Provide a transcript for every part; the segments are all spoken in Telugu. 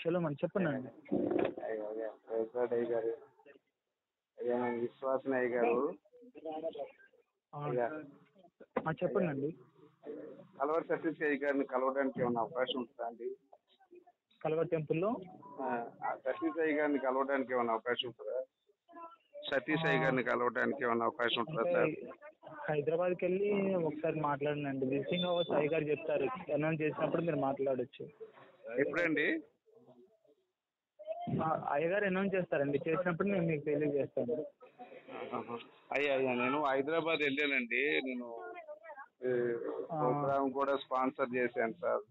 షలోమ్ అండి, చెప్పండి. అయ్య గారు, అయ్యా విశ్వాసన అయ్య గారు, చెప్పండి. కలవరి సతీష్ అయ్య గారిని కలవడానికి ఏమైనా అవకాశం ఉంటుందా అండి? కలవరి టెంపుల్లో సతీష్ అయ్య గారిని కలవడానికి ఏమైనా అవకాశం ఉంటుందా? సతీష్ అయ్య గారిని కలవడానికి ఏమైనా అవకాశం ఉంటుందా సార్? హైదరాబాద్కి వెళ్ళి ఒకసారి మాట్లాడినండి. విజిటింగ్ అవర్స్ అయ్య గారు చెప్తారు, అనౌన్స్ చేసినప్పుడు మీరు మాట్లాడచ్చు. ఎప్పుడండి? అయ్యగారు అనౌన్స్ చేస్తారండి, చేసినప్పుడు నేను మీకు తెలియజేస్తాను. అయ్యా నేను హైదరాబాద్ వెళ్ళానండి. నేను ప్రోగ్రామ్ కూడా స్పాన్సర్ చేశాను సార్.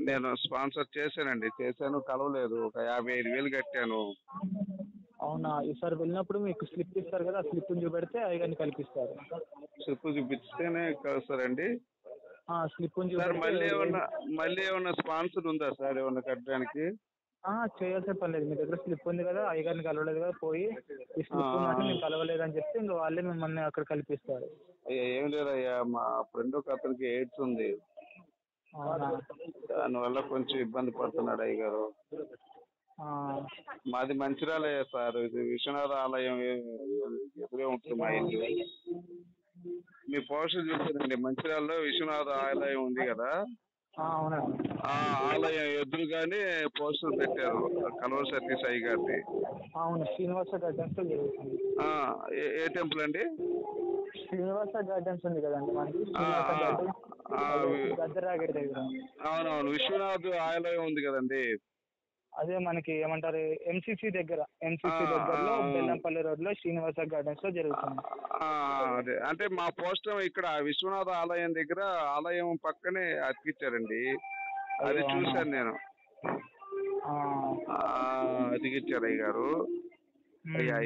నేను స్పాన్సర్ చేశాను, కలవలేదు. ఒక 55,000 కట్టాను. అవునా? ఈసారి వెళ్ళినప్పుడు మీకు స్లిప్ ఇస్తారు కదా, ఆ స్లిప్ చూపెడితే అయ్యగారిని కల్పిస్తారు. స్లిప్ చూపిస్తేనే కలుస్తారండి? స్లిప్ సార్ మళ్ళీ ఏమన్నా స్పాన్సర్ ఉందా సార్ ఏమన్నా కట్టడానికి? చేయాల్సిన పని లేదు. మీ దగ్గర స్లిప్ ఉంది కదా, అయ్యగారిని కలవలేదు కదా, పోయి ఈ స్లిప్ ఉందని నేను కలవలేదని చెప్తే ఇంకా వాళ్ళే మిమ్మల్ని అక్కడ కల్పిస్తారు. అయ్యా ఏం లేదయ్యా, మా ఫ్రెండ్ ఒక అతనికి ఎయిడ్స్ ఉంది. దానివల్ల కొంచెం ఇబ్బంది పడుతున్నాడు అయ్య గారు. మాది మంచిర్యాలయ్యా సార్. ఇది విశ్వనాథ ఆలయం ఎదురే ఉంటుంది మా ఇల్లు. మీ పోస్టర్ చూసారండి, మంచిర్యాలలో విశ్వనాథ ఆలయం ఉంది కదా, ఆ ఆలయం ఎదురుగానే పోస్టర్ పెట్టారు కలవరి సతీష్ అయ్య గారిది. అవును, శ్రీనివాస గార్డెన్స్. ఏ టెంపుల్ అండి? శ్రీనివాస గార్డెన్స్ ఉంది కదండి మనకి, గద్దరాగడి దగ్గర. అవునవును, విశ్వనాథ్ ఆలయం ఉంది కదండి. అదే మనకి ఏమంటారు, ఎంసీసీ దగ్గరలో బెల్లంపల్లి రోడ్ లో శ్రీనివాస గార్డెన్స్ లో జరుగుతుంది. అదే అంటే మా పోస్టర్ ఇక్కడ విశ్వనాథ ఆలయం దగ్గర, ఆలయం పక్కనే అతికిచ్చారండి. అది చూశాను నేను. అతికిచ్చారు అయ్య గారు. అయ్యా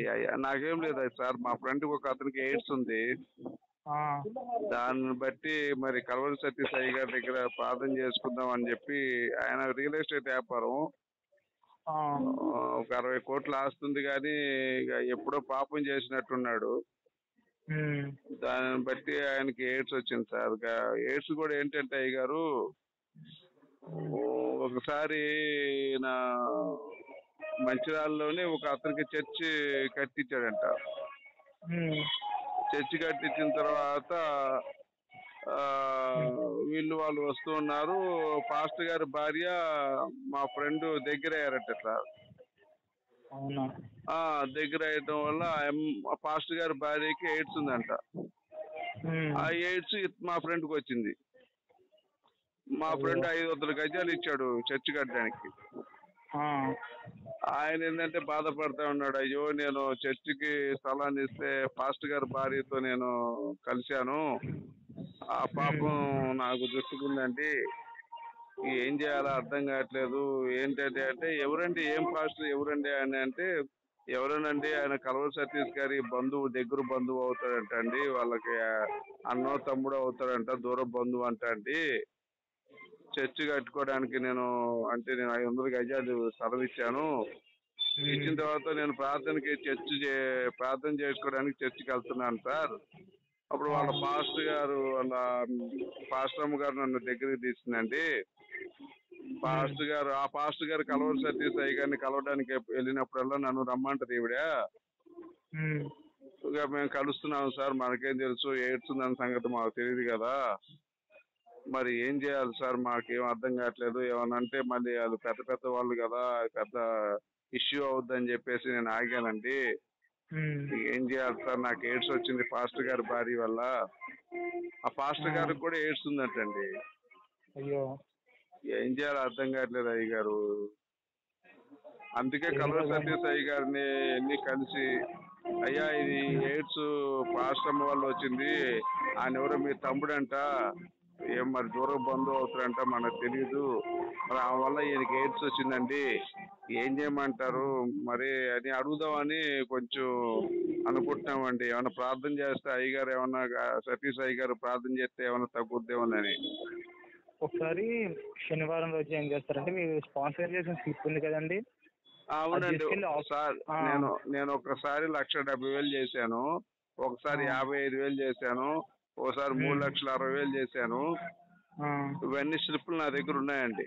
నాకేం లేదు సార్, మా ఫ్రెండ్ ఒక అతనికి ఎయిడ్స్ ఉంది. దాన్ని బట్టి మరి కలవరి సతీష్ అయ్య గారి దగ్గర ప్రార్థన చేసుకుందాం అని చెప్పి, ఆయన రియల్ ఎస్టేట్ వ్యాపారం, ఒక 60 కోట్లు ఆస్తుంది, కానీ ఇక ఎప్పుడో పాపం చేసినట్టున్నాడు. దాన్ని బట్టి ఆయనకి ఎయిడ్స్ వచ్చింది సార్. ఎయిడ్స్ కూడా ఏంటంటే అయ్య గారు, ఒకసారి నా మంచిర్యాలలోనే ఒక అతనికి చర్చి కట్టించాడంట. చర్చి కట్టించిన తర్వాత వాళ్ళు వస్తూ ఉన్నారు. పాస్టర్ గారి భార్య మా ఫ్రెండ్ దగ్గర అయ్యారట సార్. దగ్గర అయ్యటం వల్ల పాస్టర్ గారి భార్యకి ఎయిడ్స్ ఉందంట. ఆ ఎయిడ్స్ మా ఫ్రెండ్కి వచ్చింది. మా ఫ్రెండ్ 500 గజాలు ఇచ్చాడు చర్చి కట్టడానికి. ఆయన ఏంటంటే బాధపడతా ఉన్నాడు, అయ్యో నేను చర్చికి స్థలాన్ని ఇస్తే పాస్టర్ గారి భార్యతో నేను కలిశాను, ఆ పాపం నాకు చుట్టుకుందండి, ఏం చేయాలో అర్థం కావట్లేదు. ఏంటంటే అంటే ఎవరండి, ఏం పాస్టర్ ఎవరండి అని అంటే, ఎవరనండి ఆయన కలవరి సతీష్ గారి దగ్గర బంధువు అవుతాడంట అండి, వాళ్ళకి అన్నో తమ్ముడు అవుతాడంట, దూర బంధువు అంట అండి. చర్చి కట్టుకోవడానికి నేను 500 గజాలు స్థలం ఇచ్చాను. ఇచ్చిన తర్వాత నేను ప్రార్థన చేసుకోవడానికి చర్చికి వెళ్తున్నాను సార్. అప్పుడు వాళ్ళ పాస్టర్ గారు నన్ను దగ్గరికి తీసిందండి. ఆ పాస్టర్ గారు కలవరి సతీష్ అయ్య గారిని కలవడానికి వెళ్ళినప్పుడల్లా నన్ను రమ్మంటారు ఈవిడ. ఇక మేము కలుస్తున్నాము సార్, మనకేం తెలుసు, ఎయిడ్స్ ఉందన్న సంగతి మాకు తెలియదు కదా, మరి ఏం చేయాలి సార్, మాకేం అర్థం కావట్లేదు. ఏమన్నా అంటే మళ్ళీ వాళ్ళు పెద్ద వాళ్ళు కదా, పెద్ద ఇష్యూ అవుద్దని చెప్పేసి నేను ఆగానండి. ఏం చేయాలి సార్, నాకు ఎయిడ్స్ వచ్చింది పాస్టర్ గారి భార్య వల్ల. ఆ పాస్టర్ గారికి కూడా ఎయిడ్స్ ఉందంటండి. ఏం చేయాలో అర్థం కావట్లేదు అయ్య గారు. అందుకే కలవరి సతీష్ అయ్య గారిని కలిసి, అయ్యా ఇది ఎయిడ్స్ పాస్టర్ వల్ల వచ్చింది, ఆయన ఎవరో మీ తమ్ముడంట, ఏం మరి దూర బంధువు అవుతారంట, మనకు తెలీదు, మరి ఆ వల్ల ఈయనకి ఎయిడ్స్ వచ్చిందండి, ఏం చేయమంటారు మరి అని అడుగుదామని కొంచెం అనుకుంటున్నామండి. ఏమైనా ప్రార్థన చేస్తే అయ్యగారు, ఏమన్నా సతీష్ అయ్య గారు ప్రార్థన చేస్తే ఏమైనా తగ్గుద్దేమోనని. ఒకసారి శనివారం రోజు ఏం చేస్తారంటే, మీరు స్పాన్సర్ చేసిన స్లిప్ ఉంది కదండి. అవునండి సార్, నేను ఒకసారి 1,70,000 చేశాను, ఒకసారి 55,000 చేశాను, ఒకసారి 3,60,000 చేశాను. ఆ. ఇవన్నీ స్లిప్లు నా దగ్గర ఉన్నాయండి.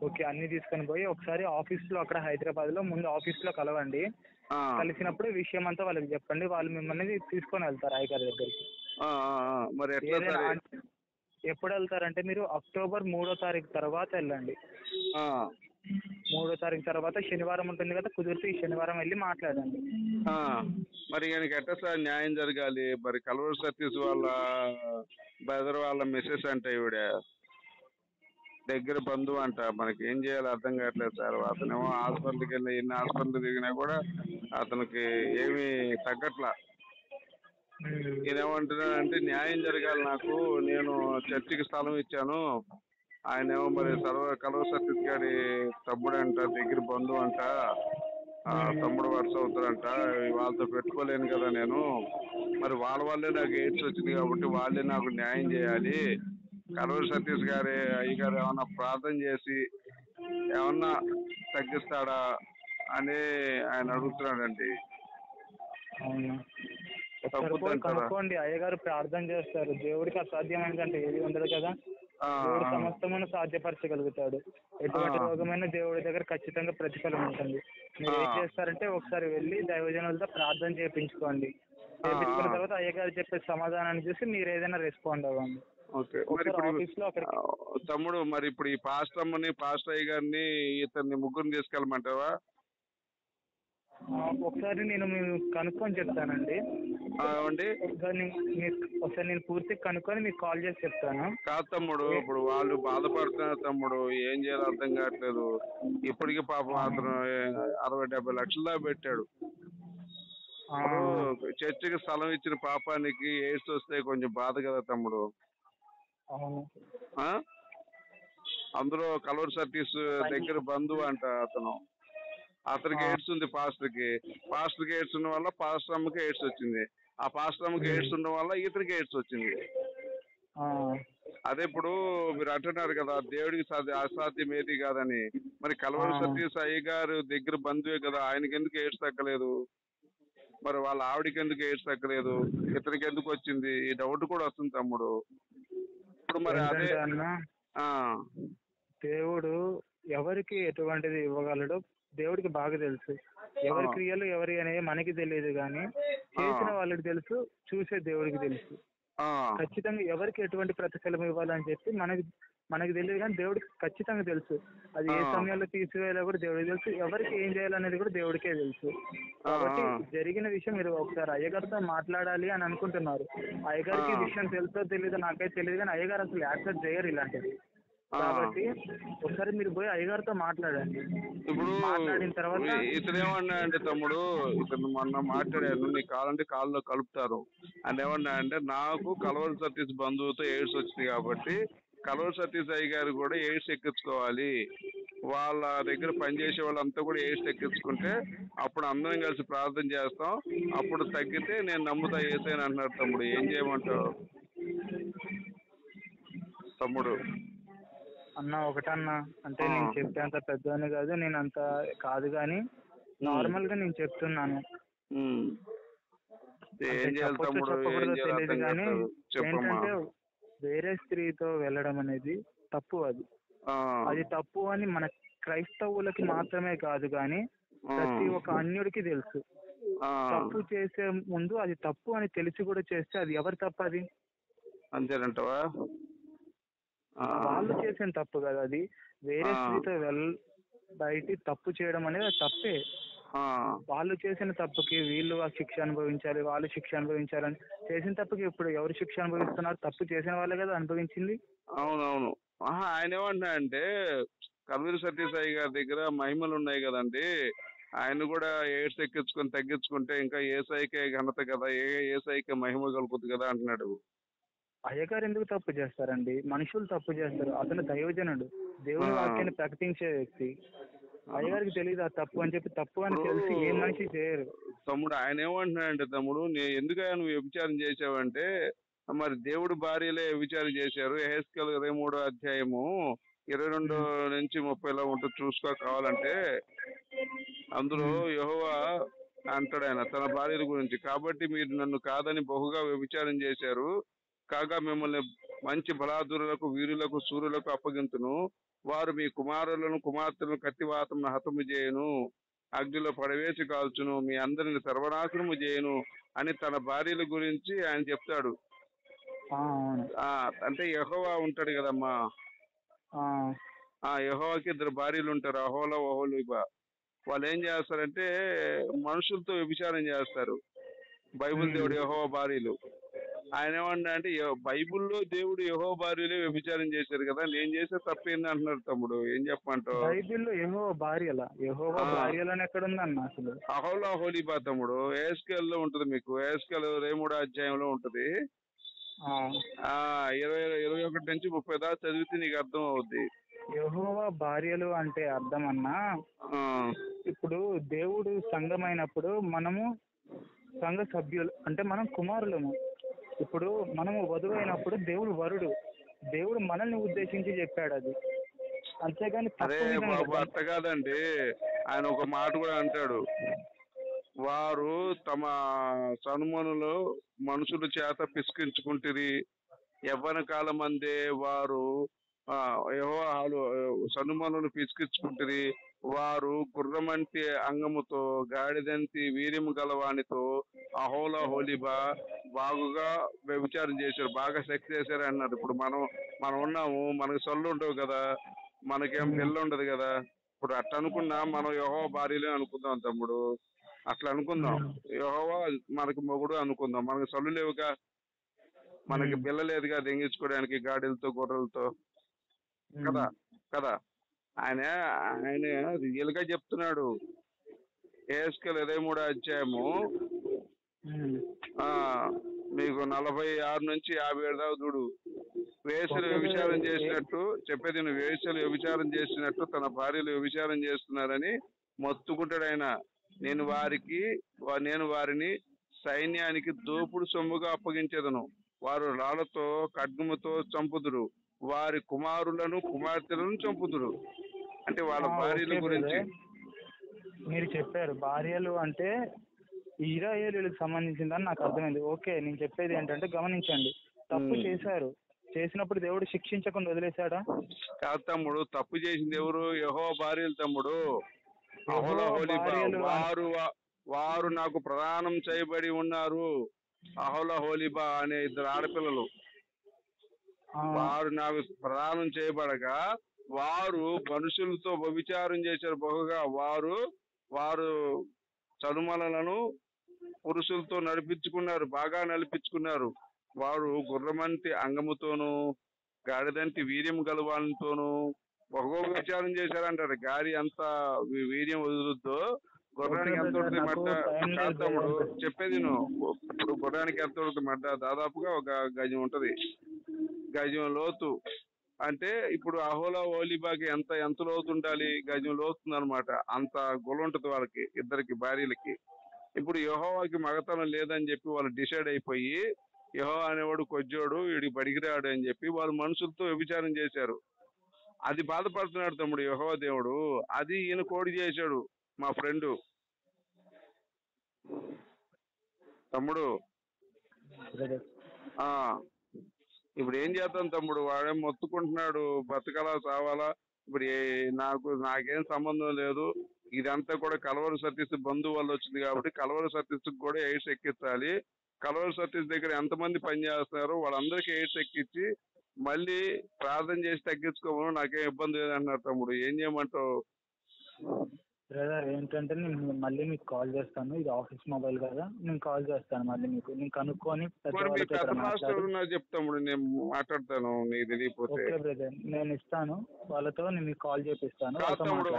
ఓకే, అన్ని తీసుకొని పోయి ఒకసారి ఆఫీస్లో అక్కడ హైదరాబాద్లో ముందు ఆఫీస్లో కలవండి. ఆ, కలిసినప్పుడు విషయం అంతా వాళ్ళకి చెప్పండి, వాళ్ళు మిమ్మల్ని తీసుకొని వెళ్తారు అయ్యగారి దగ్గరికి. ఆ, ఆ, ఆ. మరి ఎట్లా ఏదైనా సరే? ఎప్పుడు వెళ్తారంటే మీరు అక్టోబర్ 3వ తారీఖు తర్వాత వెళ్ళండి. ఆ, 3వ తారీఖు తర్వాత శనివారం ఉంటుంది కదా, కుదిరితే ఈ శనివారం వెళ్ళి మాట్లాడండి. ఆ. మరి ఈయనకి ఎట్లా సార్ న్యాయం జరగాలి? మరి కలవర సతీష్ వాళ్ళ బ్రదర్ వాళ్ళ మిస్సెస్ అంటే ఈవిడ దగ్గర బంధువు అంట. మనకి ఏం చేయాలో అర్థం కావట్లేదు సార్. అతనేమో హాస్పిటల్కి వెళ్ళి ఎన్ని హాస్పిటల్ తిరిగినా కూడా అతనికి ఏమీ తగ్గట్లా. నేనేమంటున్నానంటే న్యాయం జరగాలి నాకు. నేను చర్చికి స్థలం ఇచ్చాను. ఆయనేమో మరి కలవ సతీష్ గారి తమ్ముడంట, దగ్గర బంధువు అంట, తమ్ముడు వరుస అవుతారంట. వాళ్ళతో పెట్టుకోలేను కదా నేను. మరి వాళ్ళ వల్లే నాకు ఎయిడ్స్ వచ్చింది కాబట్టి వాళ్ళే నాకు న్యాయం చేయాలి. కలవరి సతీష్ గారి అయ్యగారు ఏమన్నా ప్రార్థన చేసి ఏమన్నా తగ్గిస్తాడా అని ఆయన అడుగుతున్నాడండి. అవునా, ఒకసారి పోయి తగ్గుద్దంటారా? కనుక్కోండి. అయ్యగారు ప్రార్థన చేస్తారు. దేవుడికి అసాధ్యమైనదంటే ఏది ఉండదు కదా. దేవుడు సమస్తమును సాధ్యపరచగలుగుతాడు. ఎటువంటి రోగమైనా దేవుడి దగ్గర ఖచ్చితంగా ప్రతిఫలం ఉంటుంది. మీరు ఏం చేస్తారంటే ఒకసారి వెళ్ళి దైవజనులతో ప్రార్థన చేయించుకోండి. చేయించుకున్న తర్వాత అయ్యగారు చెప్పే సమాధానాన్ని చూసి మీరు ఏదైనా రెస్పాండ్ అవ్వండి. ఓకే. మరి ఇప్పుడు తమ్ముడు, మరి ఇప్పుడు ఈ పాస్టర్ అమ్మని, పాస్టర్ అయ్య గారిని, ఇతన్ని ముగ్గురిని తీసుకెళ్ళమంటావా? ఒకసారి నేను మీరు కనుక్కొని చెప్తానండి. ఏమండి? ఒకసారి నేను పూర్తిగా కనుక్కొని మీకు కాల్ చేసి చెప్తాను. కాదు తమ్ముడు, ఇప్పుడు వాళ్ళు బాధపడుతున్నారు తమ్ముడు. ఏం చేయాలో అర్థం కావట్లేదు. ఇప్పటికీ పాపం అతను 60-70 లక్షల దాకా పెట్టాడు. ఇప్పుడు చర్చికి స్థలం ఇచ్చిన పాపానికి ఎయిడ్స్ వస్తే కొంచెం బాధ కదా తమ్ముడు. అందులో కలవరి సతీష్ దగ్గర బంధువు అంట అతను. అతనికి ఎయిడ్స్ ఉంది పాస్టర్కి. పాస్టర్కి ఎయిడ్స్ ఉన్న వల్ల పాస్టర్ అమ్మకి ఎయిడ్స్ వచ్చింది. ఆ పాస్టర్ అమ్మకి ఎయిడ్స్ ఉండడం వల్ల ఇతనికి ఎయిడ్స్ వచ్చింది. అదే ఇప్పుడు మీరు అంటున్నారు కదా దేవుడికి అసాధ్యం ఏది కాదని. మరి కలవరి సతీష్ అయ్యగారు దగ్గర బంధువే కదా, ఆయనకి ఎందుకు ఎయిడ్స్ తగ్గలేదు? మరి వాళ్ళ ఆవిడకి ఎందుకు ఎయిడ్స్ తగ్గలేదు? ఇతనికి ఎందుకు వచ్చింది? ఈ డౌట్ కూడా వస్తుంది తమ్ముడు. ఇప్పుడు మరి అదే దేవుడు ఎవరికి ఎటువంటిది ఇవ్వగలడో దేవుడికి బాగా తెలుసు. ఎవరి క్రియలు ఎవరి అనేవి మనకి తెలియదు, కానీ చేసిన వాళ్ళకి తెలుసు, చూసే దేవుడికి తెలుసు. ఖచ్చితంగా ఎవరికి ఎటువంటి ప్రతిఫలం ఇవ్వాలని చెప్పి మనకి తెలియదు, కానీ దేవుడికి ఖచ్చితంగా తెలుసు. అది ఏ సమయంలో తీసివేయాలో కూడా దేవుడికి తెలుసు. ఎవరికి ఏం చేయాలనేది కూడా దేవుడికే తెలుసు. కాబట్టి జరిగిన విషయం మీరు ఒకసారి అయ్యగారితో మాట్లాడాలి అని అనుకుంటున్నారు. అయ్యగారికి విషయం తెలుసో తెలీదో నాకైతే తెలియదు, కానీ అయ్యగారు అసలు యాక్సెప్ట్ చేయరు ఇలాంటిది. కాబట్టి ఒకసారి మీరు పోయి అయ్యగారితో మాట్లాడండి. ఇప్పుడు మాట్లాడిన తర్వాత ఇతను ఏమన్నా అంటే తమ్ముడు, ఇతను మొన్న మాట్లాడాను, నీ కాలంటే కాల్లో కలుపుతారు అని ఏమన్నా అంటే, నాకు కలవరి సతీష్ బంధువుతో ఎయిడ్స్ వచ్చింది కాబట్టి కలవరి సతీష్ అయ్య గారు కూడా ఎయిడ్స్ ఎక్కించుకోవాలి. వాళ్ళ దగ్గర పనిచేసే వాళ్ళంతా కూడా ఎయిడ్స్ ఎక్కించుకుంటే అప్పుడు అందరం కలిసి ప్రార్థన చేస్తాం, అప్పుడు తగ్గితే నేను నమ్ముతా ఏసైనా అంటున్నారు తమ్ముడు. ఏం చేయమంటావు తమ్ముడు? అన్న ఒకటన్నా, అంటే నేను చెప్పేంత పెద్దవాడిని కాదు, నేను అంత కాదు, కానీ నార్మల్ గా నేను చెప్తున్నాను. చెప్పకూడదో తెలియదు, కానీ ఏంటంటే వేరే స్త్రీతో వెళ్ళడం అనేది తప్పు. అది తప్పు అని మన క్రైస్తవులకి మాత్రమే కాదు, కానీ ప్రతి ఒక్క అన్యుడికి తెలుసు. తప్పు చేసే ముందు అది తప్పు అని తెలిసి కూడా చేస్తే అది ఎవరి తప్పు? అది అంతేనంటవా? వాళ్ళు చేసిన తప్పు కదా అది. వేరే స్త్రీతో బయట తప్పు చేయడం అనేది అది తప్పే. వాళ్ళు చేసిన తప్పుకి వీళ్ళు శిక్ష అనుభవించాలి, వాళ్ళు శిక్ష అనుభవించాలని. చేసిన తప్పుకి ఇప్పుడు ఎవరు శిక్ష అనుభవిస్తున్నారు? తప్పు చేసిన వాళ్ళే కదా అనుభవించింది. అవునవును. ఆయన ఏమంటున్నా అంటే, కలవరి సతీష్ అయ్య గారి దగ్గర మహిమలు ఉన్నాయి కదండి, ఆయన కూడా ఎయిడ్స్ ఎక్కించుకొని తగ్గించుకుంటే ఇంకా ఏసైకే ఘనత కదా, ఏసైకే మహిమ కలుగుతుంది కదా అంటున్నాడు. అయ్యగారు ఎందుకు తప్పు చేస్తారండి? మనుషులు తప్పు చేస్తారు. అతను దైవజనుడు, దేవుని వాక్యాన్ని ప్రకటించే వ్యక్తి. అయ్యగారికి తెలియదు ఆ తప్పు అని చెప్పి. తప్పు అని తెలిసి ఏ మనిషి చేయరు తమ్ముడు. ఆయన ఏమంటున్నాడంటే, తమ్ముడు ఎందుకయ్యా నువ్వు వ్యభిచారం చేసావంటే, మరి దేవుడు భార్యలే వ్యభిచారం చేశారు. యెహెజ్కేలు 23వ అధ్యాయము 22 నుంచి 30లో ఉంటుంది, చూసుకో కావాలంటే. అందులో యెహోవా అంటాడు ఆయన తన భార్యల గురించి, కాబట్టి మీరు నన్ను కాదని బహుగా వ్యభిచారం చేశారు, కాగా మిమ్మల్ని మంచి బలాదురులకు వీరులకు సూర్యులకు అప్పగింతును. వారు మీ కుమారులను కుమార్తెలను కత్తివాతమున హతము చేయను, అగ్నిలో పడవేసి కాల్చును, మీ అందరిని సర్వనాశనము చేయను అని తన భార్యల గురించి ఆయన చెప్తాడు. అవును. అంటే యెహోవా ఉంటాడు కదమ్మా. యెహోవాకి 2 భార్యలు ఉంటారు, అహోలా ఒహోలీబా. వాళ్ళు ఏం చేస్తారంటే మనుషులతో వ్యభిచారం చేస్తారు. బైబిల్ దేవుడు యెహోవా భార్యలు. ఆయన ఏమన్నా అంటే బైబిల్లో దేవుడు యెహోవా భార్యలే వ్యభిచారం చేశారు కదా, నేను చేసే తప్పేంది అంటున్నాడు తమ్ముడు. ఏం చెప్పమంటావు? బైబిల్లో యెహోవా భార్యలా? యెహోవా భార్యలని ఎక్కడ ఉందన్న అసలు? అహోలా ఒహోలీబా తమ్ముడు, ఎహెజ్కేల్ లో ఉంటది, మీకు ఎహెజ్కేల్ 23వ అధ్యాయంలో ఉంటది. 21 నుంచి 30 దాకా చదివితే నీకు అర్థం అవుద్ది. యెహోవా భార్యలు అంటే అర్థం అన్నా, ఇప్పుడు దేవుడు సంఘమైనప్పుడు మనము సంఘ సభ్యులు అంటే మనం కుమారులము. ఇప్పుడు మనము వధువు అయినప్పుడు దేవుడు వరుడు. దేవుడు మనల్ని ఉద్దేశించి చెప్పాడు అది, అంతేగాని అరే బాబు అట్ట కాదండి. ఆయన ఒక మాట కూడా అంటాడు, వారు తమ సనుమనులు మనుషుల చేత పిసికించుకుంటురి, యవ్వన కాలం అందే వారు సనుమనులు పిసికించుకుంటురి. వారు గుర్రమంటి అంగముతో గాడిదంటి వీర్యము గలవానితో అహోలా హోలీబా బాగుగా వ్యభిచారం చేశారు, బాగా సెక్స్ చేశారు అన్నారు. ఇప్పుడు మనం ఉన్నాము, మనకు సొల్లు ఉండవు కదా, మనకేం పిల్ల ఉండదు కదా. ఇప్పుడు అట్లా అనుకున్నా మనం యెహోవా భార్యలే అనుకుందాం తమ్ముడు. అట్లా అనుకుందాం, యెహోవా మనకు మొగుడు అనుకుందాం. మనకు సొల్లు లేవుగా, మనకి పిల్ల లేదుగా దెంగించుకోవడానికి గాడిలతో గొర్రెలతో కదా కదా. ఆయన రియల్ గా చెప్తున్నాడు. ఎహెజ్కేలు 23వ అధ్యాయము మీకు 46 నుంచి 57 దాకా చూడు. వేశ్యలు వ్యభిచారం చేసినట్టు చెప్పేది, వేశ్యలు వ్యభిచారం చేసినట్టు తన భార్యలు వ్యభిచారం చేస్తున్నారని మొత్తుకుంటాడు ఆయన. నేను వారిని సైన్యానికి దోపుడు సొమ్ముగా అప్పగించేదను, వారు రాళ్లతో ఖడ్గముతో చంపుదురు, వారి కుమారులను కుమార్తెలను చంపుదురు. అంటే వాళ్ళ భార్యల గురించి మీరు చెప్పారు. భార్యలు అంటే ఇశ్రాయేలీయులకు సంబంధించిందని నాకు అర్థమైంది. ఓకే, నేను చెప్పేది ఏంటంటే గమనించండి, తప్పు చేశారు, చేసినప్పుడు దేవుడు శిక్షించకుండా వదిలేశాడా? కాదు తమ్ముడు, తప్పు చేసింది ఎవరు? యెహోవా భార్యలు తమ్ముడు. వారు నాకు ప్రదానం చేయబడి ఉన్నారు. అహోలా హోలీబా అనే 2 ఆడపిల్లలు వారు నాకు ప్రదానం చేయబడగా వారు మనుషులతో వ్యభిచారం చేశారు బహుగా. వారు చనుమలను పురుషులతో నడిపించుకున్నారు, బాగా నడిపించుకున్నారు. వారు గుర్రమంటి అంగముతోనూ గాడిదంటి వీర్యం గలవానితోనూ బహుగా వ్యభిచారం చేశారంటారు. గాడి అంత వీర్యం వదులుద్దో గుర్రానికి ఎంత ఉంటుంది మడ్డ? తమ్ముడు చెప్పేది ఇప్పుడు గుర్రానికి ఎంత ఉంటుంది మడ్డ? దాదాపుగా ఒక గజం ఉంటది, గజం లోతు. అంటే ఇప్పుడు అహోలా ఓలీబాకి ఎంత లోతు ఉండాలి? గజం లోతుంది అనమాట. అంత గుల ఉంటుంది వాళ్ళకి, ఇద్దరికి భార్యలకి. ఇప్పుడు యెహోవాకి మగతనం లేదని చెప్పి వాళ్ళు డిసైడ్ అయిపోయి యెహోవా అనేవాడు కొజ్జోడు, వీడికి పడికిరాడు అని చెప్పి వాళ్ళు మనుషులతో వ్యభిచారం చేశారు. అది బాధపడుతున్నాడు తమ్ముడు యెహోవా దేవుడు. అది ఈయన కోడి చేశాడు మా ఫ్రెండు తమ్ముడు. ఇప్పుడు ఏం చేద్దాం తమ్ముడు, వాడేం మొత్తుకుంటున్నాడు బతకలా చావాలా. ఇప్పుడు నాకేం సంబంధం లేదు, ఇదంతా కూడా కలవరి సతీష్ బంధువు వల్ల వచ్చింది కాబట్టి కలవరి సతీష్ కూడా ఎయిడ్స్ ఎక్కించాలి. కలవరి సతీష్ దగ్గర ఎంతమంది పని చేస్తున్నారు వాళ్ళందరికీ ఎయిడ్స్ ఎక్కించి మళ్ళీ ప్రార్థన చేసి తగ్గించుకోమను, నాకేం ఇబ్బంది లేదన్నారు తమ్ముడు. ఏం చేయమంటావు? బ్రదర్ ఏంటంటే నేను మళ్ళీ మీకు కాల్ చేస్తాను, ఇది ఆఫీస్ మొబైల్ కదా, నేను కాల్ చేస్తాను మళ్ళీ మీకు. నేను కనుక్కొని చెప్తాము, నేను మాట్లాడతాను నీకు తెలియకపోతే. ఓకే బ్రదర్, నేను ఇస్తాను వాళ్ళతో, నేను మీకు కాల్ చేపిస్తాను.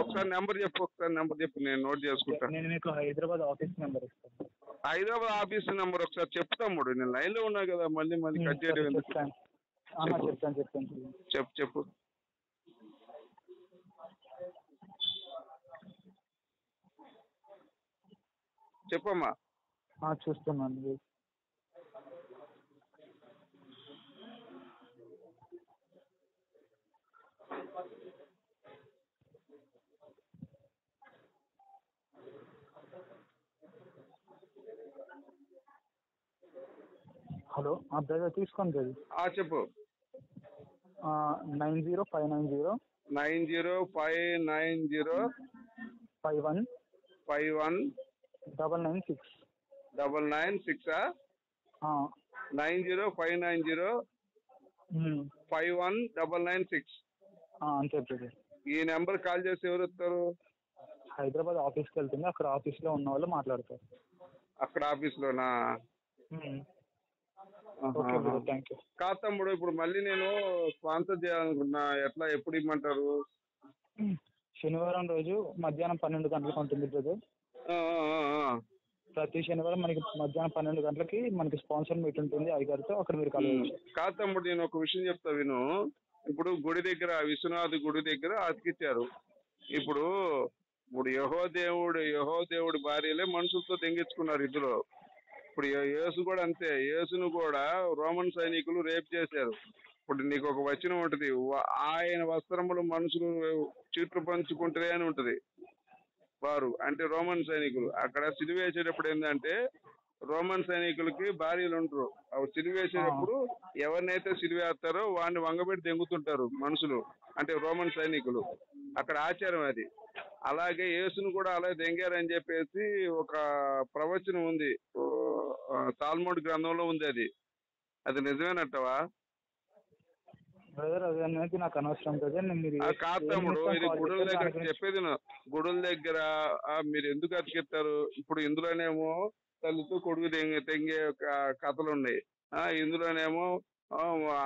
ఒకసారి నెంబర్ చెప్పు, నేను నోట్ చేసుకుంటాను. నేను మీకు హైదరాబాద్ ఆఫీస్ నెంబర్ ఇస్తాను. హైదరాబాద్ ఆఫీస్ నెంబర్ ఒకసారి చెప్పు తమ్ముడు, నేను లైన్ లో ఉన్నా కదా, మళ్ళీ కట్ చేయడం. చెప్తాను. చెప్పు. చెప్పమ్మా. చూస్తున్నాను. హలో బ్రదర్ తీసుకోండి బ్రదర్. చెప్పు. 90 590 90 590 51 51 996. 90 590 51 996. అంతే బ్రదర్. ఈ నెంబర్ కాల్ చేసి ఎవరు వస్తారు? హైదరాబాద్ ఆఫీస్కి వెళ్తుంది, అక్కడ ఆఫీస్లో ఉన్న వాళ్ళు మాట్లాడతారు. అక్కడ ఆఫీస్లోనా? Okay brother, thank you. కాదు తమ్ముడు, ఇప్పుడు మళ్ళీ నేను స్పాన్సర్ చేయాలనుకున్నా, ఎట్లా ఎప్పుడు ఇమ్మంటారు? శనివారం రోజు మధ్యాహ్నం 12 గంటలకు ఉంటుంది బ్రదర్. ప్రతి శనివారం మనకి మధ్యాహ్నం 12 గంటలకి మనకి స్పాన్సర్ మీట్ ఉంటుంది అయ్యగారితో, అక్కడ మీరు కలవచ్చు. కాదు తమ్ముడు, నేను ఒక విషయం చెప్తా విను. ఇప్పుడు గుడి దగ్గర, విశ్వనాథ్ గుడి దగ్గర అతికిచ్చారు. ఇప్పుడు యెహో దేవుడి భార్యలే మనుషులతో తెంగించుకున్నారు ఇద్దరు. ఇప్పుడు యేసు కూడా అంతే. యేసును కూడా రోమన్ సైనికులు రేప్ చేశారు. ఇప్పుడు నీకు ఒక వచనం ఉంటది, ఆయన వస్త్రములు మనుషులు చీట్లు పంచుకుంటే అని ఉంటది. వారు అంటే రోమన్ సైనికులు. అక్కడ సిలువేసేటప్పుడు ఏంటంటే రోమన్ సైనికులకి భార్యలు ఉంటారు. సిలువేసేటప్పుడు ఎవరినైతే సిలువేస్తారో వాడిని వంగబెట్టి దెంగుతుంటారు మనుషులు, అంటే రోమన్ సైనికులు. అక్కడ ఆచారం అది. అలాగే యేసును కూడా అలా దెంగారని చెప్పేసి ఒక ప్రవచనం ఉంది, తాల్ముడ్ గ్రంథంలో ఉంది. అది నిజమేనట్టవా? బ్రదర్ అది నాకు అనవసరం బ్రదర్. కాదు తమ్ముడు, ఇది గుడుల దగ్గర చెప్పేది. గుడుల దగ్గర మీరు ఎందుకు అతికిస్తారు? ఇప్పుడు ఇందులోనేమో తల్లితో కొడుకు తెంగే కథలు ఉన్నాయి, ఇందులోనేమో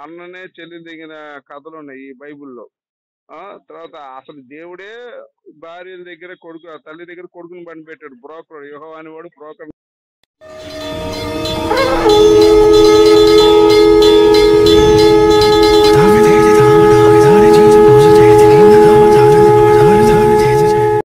అన్ననే చెల్లి తెంగిన కథలు ఉన్నాయి ఈ బైబిల్లో. తర్వాత అసలు దేవుడే భార్యల దగ్గర తల్లి దగ్గర కొడుకుని బండి పెట్టాడు. బ్రోకర్ యెహోవా అనేవాడు బ్రోకర్.